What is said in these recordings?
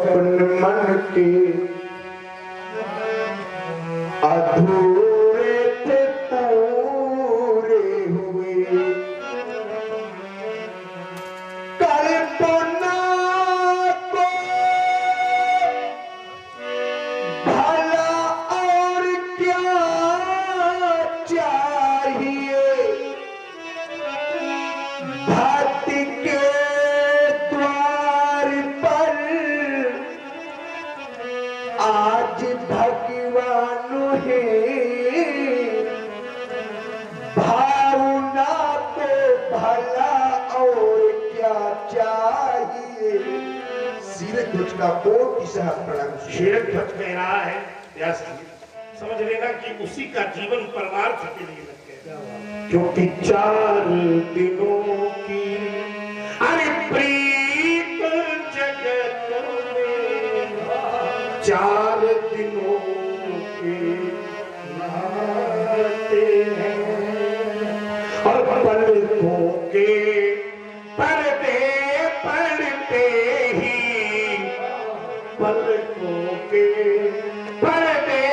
स्वप्न मन के अधूरे थे पूरे हुए, कल्पना को भला और क्या चाहिए, भटके द्वार पर आज भगवान है, भावना को भला और क्या चाहिए। सीरत ध्वज का कोटि सहस्त्र प्रणाम। सीरत ध्वज कह रहा है व्यास जी, समझ लेना कि उसी का जीवन परमार्थ के लिए लग गया, क्योंकि 4 दिनों की अरे प्रीत जगत में 4 दिनों के नाते हैं, और पलकों के पर्दे पड़ते ही, पलकों के पर्दे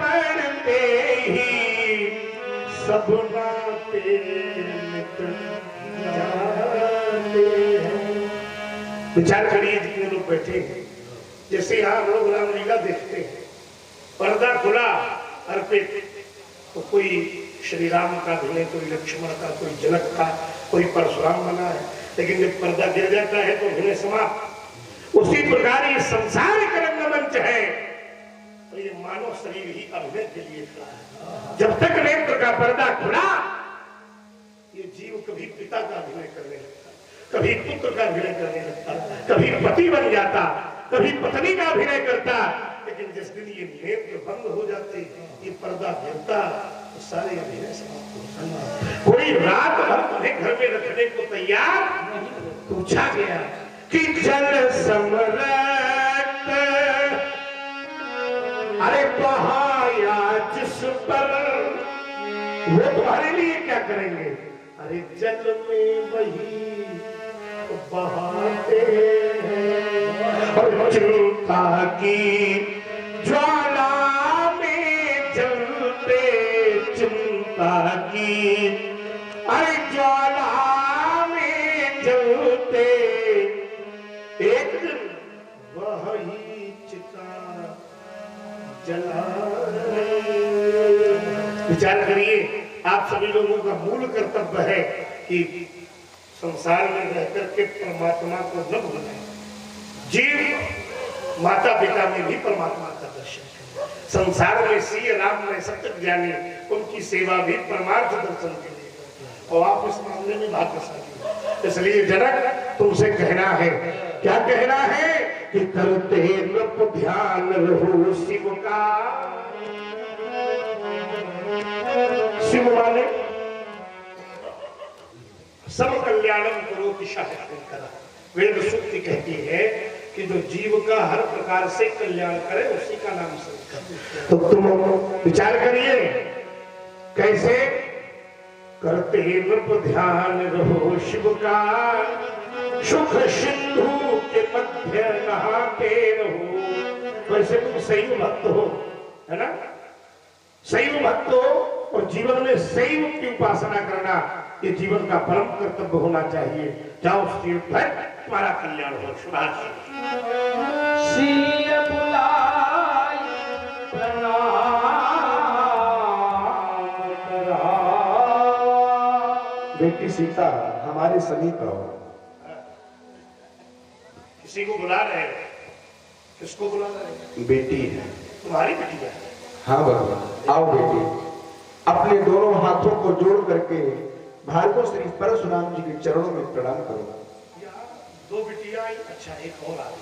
पड़ते ही सब नाते मिट जाते हैं। विचार करिए जितने लोग बैठे हैं, जैसे यहाँ हम लोग रामलीला देखते हैं, पर्दा खुला अर्पित, तो कोई श्री राम का अभिनय, कोई लक्ष्मण का, कोई जनक का, कोई परशुराम बना है, लेकिन जब पर्दा गिर जाता है तो अभिनय समाप्त। उसी प्रकार ये संसारिक रंगमंच है, तो ये मानव शरीर ही अभिनय के लिए खड़ा है। जब तक नेत्र का पर्दा खुला, ये जीव कभी पिता का अभिनय करने लगता, कभी पुत्र का अभिनय करने लगता, कभी पति बन जाता, कभी पत्नी का अभिनय करता, लेकिन जिस दिन ये नेत्र बंद हो जाते, ये पर्दा गिरता, तो सारे अभिनय समाप्त हो जाते। कोई रात भर तुम्हें घर में रखने को तैयार, पूछा गया कि जल समरत अरे बहाया जिस पर, वो तुम्हारे लिए क्या करेंगे? अरे जल में वही बहाते हैं, और चिंता की ज्वाला में जलते, चिंता की अरे ज्वाला में जलते, एक दिन वही चिता जला। विचार करिए, आप सभी लोगों का मूल कर्तव्य है कि संसार में रहकर के परमात्मा को न भूलें। जीव माता पिता में भी परमात्मा का दर्शन करें, संसार में श्री राम में सत्य ज्ञानी, उनकी सेवा भी परमार्थ दर्शन के लिए करते, और आप इस मामले में भाग्यशाली। इसलिए जनक तुमसे कहना है, क्या कहना है कि करते नृप ध्यान रहो शिव का। शिव माने सब कल्याणम करो दिशा करा। वेद सूक्ति कहती है कि जो जीव का हर प्रकार से कल्याण करे उसी का नाम संस्कार। तो तुम विचार करिए कैसे करते नृप ध्यान रहो शिव का, सुख सिंधु के मध्य नहाते रहो। वैसे तुम शैव भक्त हो, है ना? शैव भक्त हो और जीवन में शैव की उपासना करना ये जीवन का परम कर्तव्य होना चाहिए। जाओ शिव भक्त, तुम्हारा कल्याण हो। शुभाश सिय बुलाय प्रणाम करा। बेटी सीता हमारे समीप रहो। किसी को बुला रहे हो? किसको बुला रहे हो? बेटी है। तुम्हारी बेटी है? हाँ बाबा, आओ बेटी। अपने दोनों हाथों को जोड़ करके भार्गव श्री परशुराम जी के चरणों में प्रणाम करो। दो बिटिया आई? अच्छा, एक और आ गई।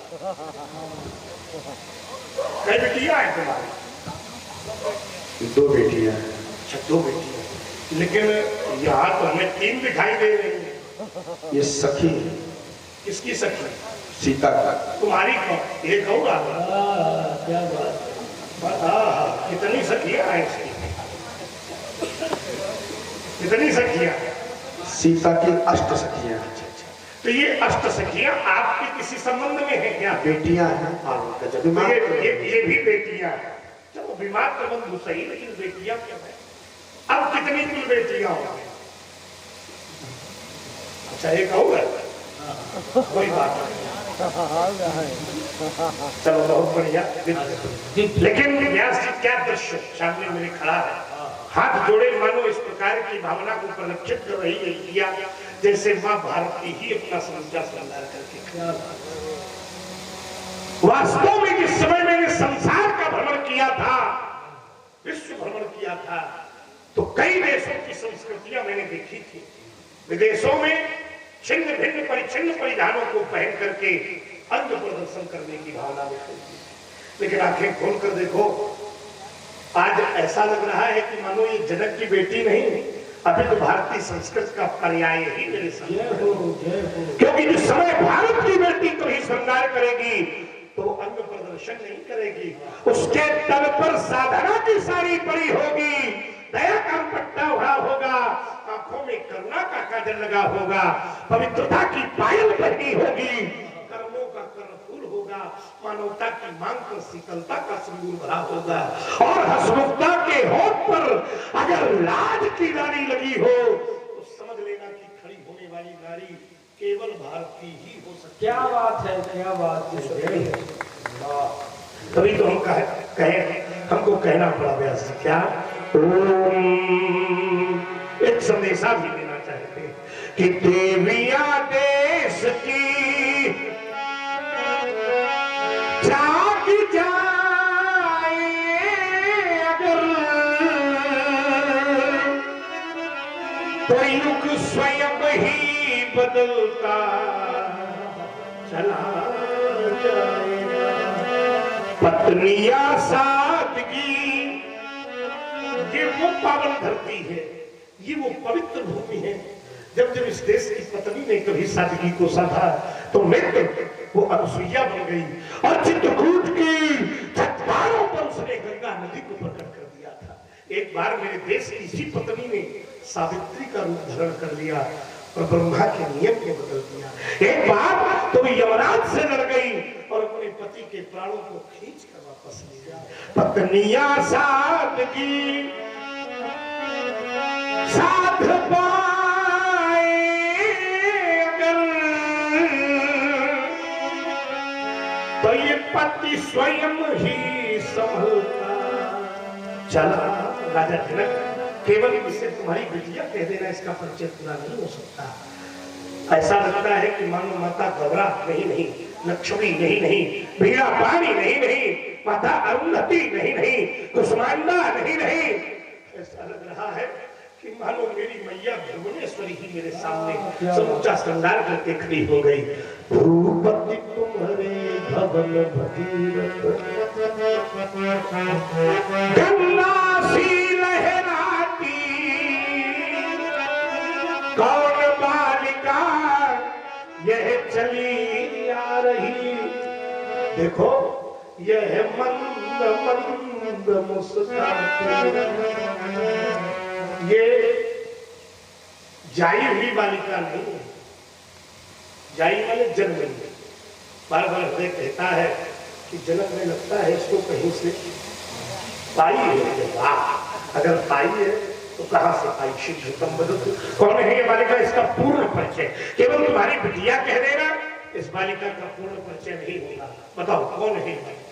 कई बिटिया है तुम्हारी? दो बेटियां। अच्छा, दो बेटियां, लेकिन यहाँ तो हमें 3 दिखाई दे रही है। ये सखी है। किसकी सखी? सीता का। तुम्हारी कौन? एक और आ गई। क्या बात, कितनी सखियां हैं इसकी? कितनी सखियां? सीता की 8 सखियां। तो ये अष्ट सखियां आपके किसी संबंध में है क्या? बेटियां हैं आपका जब तो ये भी बेटियां हैं। चलो बीमार बंधु सही, लेकिन बेटियां क्या है? अब कितनी कुल बेटियां हो गई? अच्छा एक होगा, कोई बात नहीं। चलो बहुत बढ़िया। लेकिन व्यास जी क्या दृश्य सामने मेरे खड़ा है, हाथ जोड़े मानो इस प्रकार की भावना को परिलक्षित कर रही है किया, जैसे मां भारती ही अपना समझा श्रृंगार करके। वास्तव में जिस समय मैंने संसार का भ्रमण किया था, विश्व भ्रमण किया था, तो कई देशों की संस्कृतियां मैंने देखी थी। विदेशों में छिन्न भिन्न परिच्छिन्न परिधानों को पहन करके अंग प्रदर्शन करने की भावना देखी थी। लेकिन आंखें खोलकर देखो, आज ऐसा लग रहा है कि मानो ये जनक की बेटी नहीं, अभी तो भारतीय संस्कृति का पर्याय ही मेरे सामने है। क्योंकि जिस समय भारत की बेटी कभी श्रृंगार करेगी तो अंग प्रदर्शन नहीं करेगी, उसके तल पर साधना की साड़ी पड़ी होगी, दया का पट्टा उड़ा होगा, आंखों में करुणा का काजल लगा होगा, पवित्रता की पायल पहनी होगी, कर्मों का कर्णफूल होगा, मानवता की मांग पर शीतलता का सिंदूर भरा होगा, और हसमुखता के होठ पर अगर लाज की रानी लगी हो तो समझ लेना कि खड़ी होने वाली नारी केवल भारतीय ही हो सकती। क्या बात है, क्या बात है। तभी तो हम कहे हमको कहना पड़ा व्यास जी, क्या एक संदेशा भी देना चाहते कि देविया देश की जाग जाए अगर, तो युग स्वयं ही बदलता चला जाएगा। पत्निया सादगी, ये वो पावन धरती है, ये वो पवित्र भूमि है। जब जब इस देश की पत्नी ने कभी सादगी को साधा तो मित्र वो अनुसुईया बन गई, और चित्रकूट की छठवारों पर उसने गंगा नदी को प्रकट कर दिया था। एक बार मेरे देश की इसी पत्नी ने सावित्री का रूप धारण कर लिया और ब्रह्मा के नियम को बदल दिया। एक बार तो यमराज से लड़ गई और अपने पति के प्राणों को खींच कर वापस ले गया। पत्निया सादगी साध पाए अगर, तो ये पति स्वयं ही संभलता चला। राजा जनक, केवल इसे तुम्हारी बिटिया कह देना इसका परिचय पूरा नहीं हो सकता। ऐसा लगता है कि मानो माता गौरा नहीं, लक्ष्मी नहीं, भीड़ा पानी नहीं, माता अरुंधति नहीं, कुसुमांडा नहीं, ऐसा लग रहा है कि मानो मेरी मैया भुवनेश्वरी ही मेरे सामने समूचा श्रृंगार करके खड़ी हो गई। भूपति तुम्हारे भवन भगीरथ, गंगा सी लहराती, कौन बालिका यह चली आ रही। देखो यह मंद मंद मुस्कुराती, ये जाई हुई बालिका नहीं है, जाई वाले जन्म में। बार बार हृदय कहता है कि जनक में लगता है इसको कहीं से पाई है। वाह, अगर पाई है तो कहां से पाई? शीघ्रतम बदल। कौन है ये बालिका? इसका पूर्ण परिचय केवल तुम्हारी बिटिया कह देना, इस बालिका का पूर्ण परिचय नहीं होगा। बताओ कौन है ये बालिका?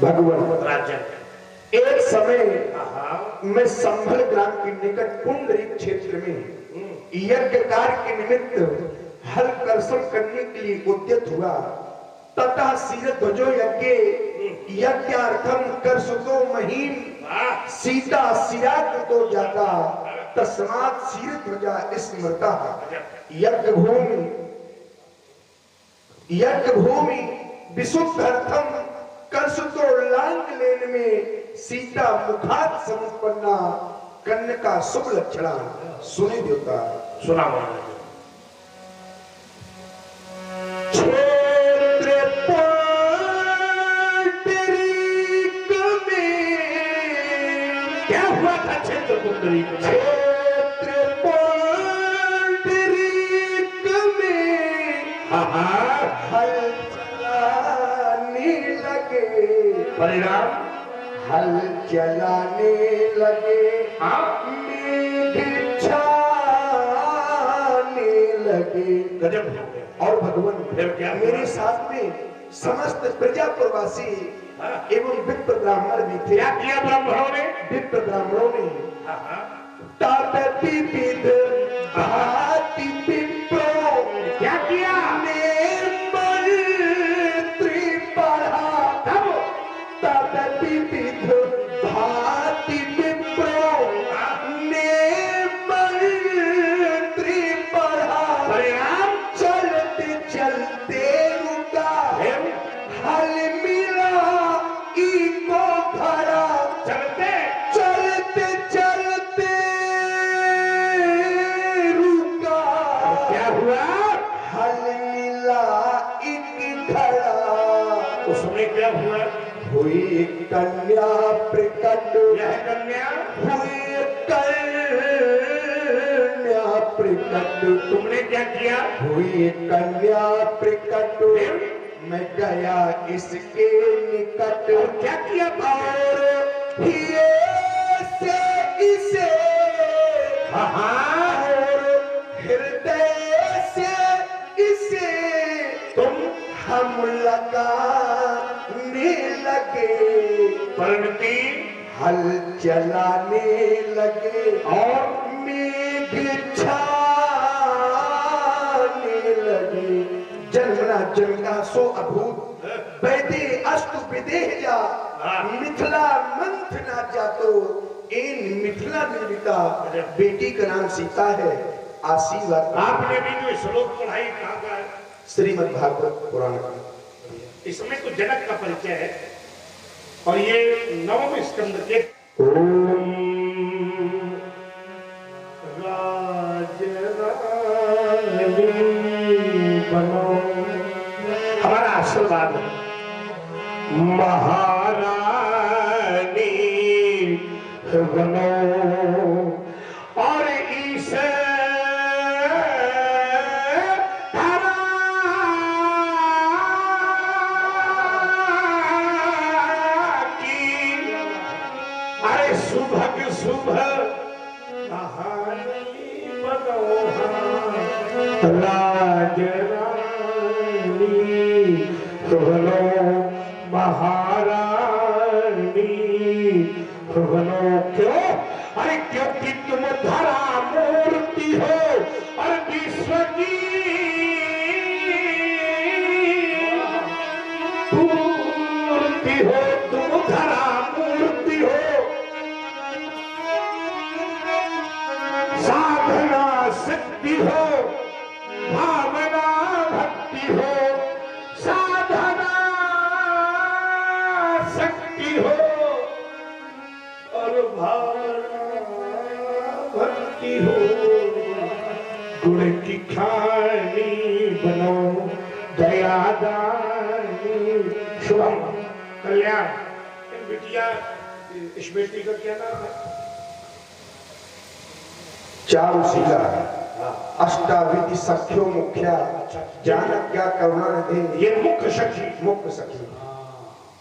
भगवान राजन। एक समय मैं संभल ग्राम के निकट पुंडरीक क्षेत्र में यज्ञ कार्य के निमित्त हल कर्षण करने के लिए उद्यत हुआ। तथा शीरध्वजो यज्ञार्थम कर्षतो महीन सीता शिराकृतो जाता तस्मात् शीरध्वजा स्मृता। यज्ञ भूमि विशुद्धार्थम कर्षतो लांग लेन में सीता मुखात संपन्ना कन्या शुभ लक्षणा। सुने देवता, सुना महाराज। क्या हुआ था क्षेत्र पुंडरीक में? क्षेत्र पुंडरीक में लगे, परिणाम हल चलाने लगे, मेघ छाने लगे। गजब हो गया। और भगवान फिर क्या हुआ? मेरे साथ में समस्त प्रजाप्रवासी एवं विप्र ब्राह्मण भी थे। क्या किया ब्राह्मणों ने? विप्र ब्राह्मणों ने तापति विध भाति विप्रो, क्या किया? ने मंत्री पढ़ा, तब तापति विध भाति विप्रो, ने मंत्री पढ़ा। परिणाम चलते चलते रुका, फिर हल मिला इको खड़ा। चलते चलते चलते रुका, क्या हुआ? हल मिला एक खड़ा। उसमें क्या हुआ? हुई कन्या प्रकट, यह कन्या हुई कन्या प्रकट। तुमने क्या किया? हुई कन्या प्रकट, मैं गया इसके निकट। और क्या किया तुमने? और हिये से इसे, और हृदय से इसे तुम हम लगाने लगे, परिणति हल चलाने लगे, और मेघ छाने लगे। जन्मना जन्मना सो अभूत, वैदे अस्तु विदेह जा, मिथिला मंथ ना जातो। इन मिथिला निर्मिता बेटी का नाम सीता है। आशीर्वाद आपने भी जो श्लोक पढ़ाई कहाँ का है? श्रीमद् भागवत पुराण का। इसमें तो जनक का परिचय है और ये नवम स्कंद के हमारा आशीर्वाद है। महारानी बनो और इसे सुभग सुभग कहानी बनो राज रानी बनो महारानी बनो। क्यों? अरे क्योंकि तुम धरा मूर्ति हो और विश्व की मूर्ति हो। तुम धरा मूर्ति हो, साधना शक्ति हो, भावना भक्ति हो। साधना शक्ति हो और भावना भक्ति हो। गुण की खानी बनो दयादानी शुभम कल्याण। बिटिया, इस बेटी का क्या नाम है? चारुशिला अष्टाविधि सख्यो मुख्या, जानज्ञा करुणा निधि। ये मुख्य सखी, मुख्य सखी।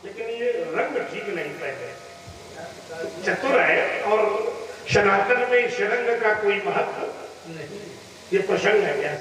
लेकिन ये रंग ठीक नहीं पहने। चतुर है और सनातन में इस रंग का कोई महत्व नहीं। ये प्रसंग है क्या?